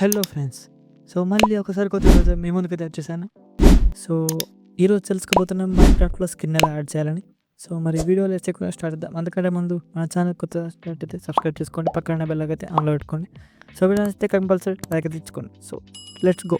Hello friends. So, మళ్ళీ ఒకసారి కొత్త రోజు మీ ముందుకైతే వచ్చేసాను. సో, ఈరోజు తెలుసుకోబోతున్నాం మైన్‌క్రాఫ్ట్‌లో స్కిన్ ఎలా యాడ్ చేయాలని. సో, మరి వీడియో లెట్స్ ఎక్కువగా స్టార్ట్ చేద్దాం. అంతకంటే ముందు మన ఛానల్ కొత్తగా స్టార్ట్ అయితే సబ్స్క్రైబ్ చేసుకోండి. పక్కన బెల్ అయితే ఆన్‌లో పెట్టుకోండి. సో, వీడియో నచ్చితే కంపల్సరీ లైక్ అయితే ఇచ్చుకోండి. So, let's go.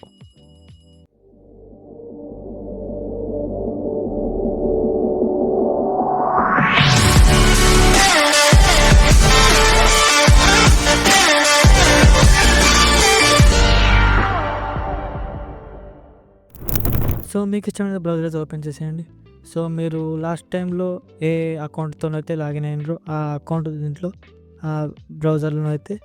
సో, మీకు ఇష్టమైన బ్రౌజర్ అయితే ఓపెన్ చేసేయండి. సో, మీరు లాస్ట్ టైంలో ఏ అకౌంట్‌తోనైతే లాగిన్ అయినరో ఆ అకౌంట్ దీంట్లో ఆ బ్రౌజర్‌లో అయితే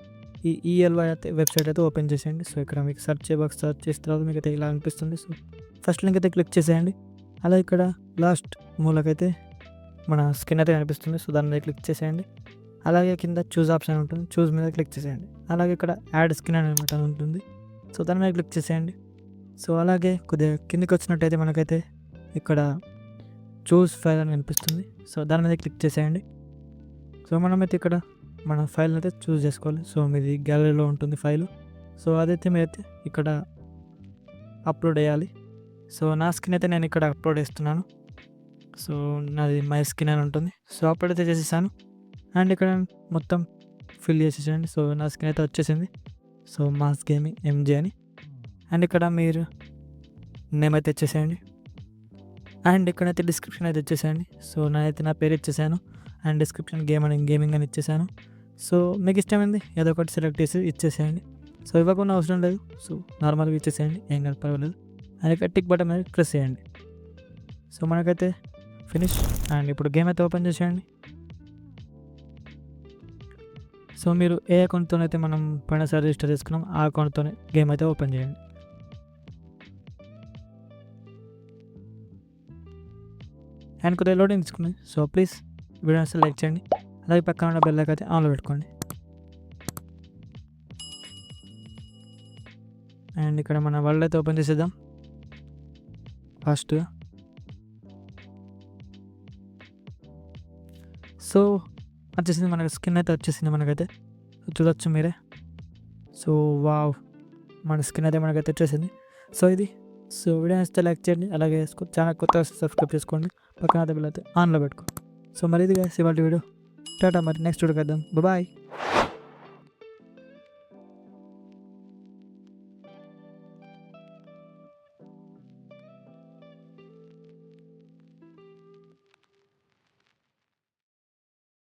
ఈ ఈఎల్వై అయితే వెబ్‌సైట్ అయితే ఓపెన్ చేసేయండి. సో, ఇక్కడ మీకు సెర్చ్ బాక్స్ సెర్చ్ చేసిన తర్వాత మీకైతే ఇలా అనిపిస్తుంది. సో, ఫస్ట్ లింక్ అయితే క్లిక్ చేసేయండి. అలా ఇక్కడ లాస్ట్ మూలకైతే మన స్కిన్ అయితే కనిపిస్తుంది. సో, దాని మీద క్లిక్ చేసేయండి. అలాగే కింద చూజ్ ఆప్షన్ ఉంటుంది. చూజ్ మీద క్లిక్ చేసేయండి. అలాగే ఇక్కడ యాడ్ స్కిన్ అనే బటన్ ఉంటుంది. సో, దాని మీద క్లిక్ చేసేయండి. సో, అలాగే కొద్దిగా కిందకి వచ్చినట్టయితే మనకైతే ఇక్కడ చూస్ ఫైల్ అని కనిపిస్తుంది. సో, దాని మీద క్లిక్ చేసేయండి. సో, మనమైతే ఇక్కడ మన ఫైల్ని అయితే చూస్ చేసుకోవాలి. సో, మీది గ్యాలరీలో ఉంటుంది ఫైలు. సో, అదైతే మీరైతే ఇక్కడ అప్లోడ్ చేయాలి. సో, నా స్కిన్ అయితే నేను ఇక్కడ అప్లోడ్ చేస్తున్నాను. సో, నాది మై స్కిన్ అని ఉంటుంది. సో, అప్లోడ్ అయితే చేసేసాను. అండ్ ఇక్కడ మొత్తం ఫిల్ చేసేసేయండి. సో, నా స్కిన్ అయితే వచ్చేసింది. సో, మాస్ గేమింగ్ ఎంజే అని. అండ్ ఇక్కడ మీరు నేమ్ అయితే ఇచ్చేసేయండి. అండ్ ఇక్కడైతే డిస్క్రిప్షన్ అయితే ఇచ్చేసేయండి. సో, నేనైతే నా పేరు ఇచ్చేసాను. అండ్ డిస్క్రిప్షన్ గేమింగ్ అని ఇచ్చేసాను. సో, మీకు ఇష్టమైంది ఏదో ఒకటి సెలెక్ట్ చేసి ఇచ్చేసేయండి. సో, ఇవ్వకుండా అవసరం లేదు. సో, నార్మల్గా ఇచ్చేసేయండి, ఏం కాదు, పర్వాలేదు. అండ్ ఇక్కడ టిక్ బటన్ మీద ప్రెస్ చేయండి. సో, మనకైతే ఫినిష్. అండ్ ఇప్పుడు గేమ్ అయితే ఓపెన్ చేసేయండి. సో, మీరు ఏ అకౌంట్తోనైతే మనం పోయినసారి రిజిస్టర్ చేసుకున్నాం ఆ అకౌంట్తోనే గేమ్ అయితే ఓపెన్ చేయండి. అండ్ కొద్దిగా లోడింగ్ తీసుకుని. సో, ప్లీజ్ వీడియో నచ్చితే లైక్ చేయండి. అలాగే పక్కన ఉన్న బెల్ అయితే ఆన్లో పెట్టుకోండి. అండ్ ఇక్కడ మన వరల్డ్ అయితే ఓపెన్ చేసేద్దాం ఫాస్ట్గా. సో, వచ్చేసింది మనకి స్కిన్ అయితే వచ్చేసింది మనకైతే చూడొచ్చు మీరే. సో, వావ్, మన స్కిన్ అయితే మనకైతే వచ్చేసింది. సో, ఇది సో వీడియో నచ్చితే లైక్ చేయండి. అలాగే ఛానల్ కొత్తగా సబ్స్క్రైబ్ చేసుకోండి. పక్కన అయితే బెల్ అయితే ఆన్లో పెట్టుకోండి. సో, మరి ఇది గైస్ ఇవాళ వీడియో. టాటా, మరి నెక్స్ట్ వీడియో కద్దాం. బాయ్.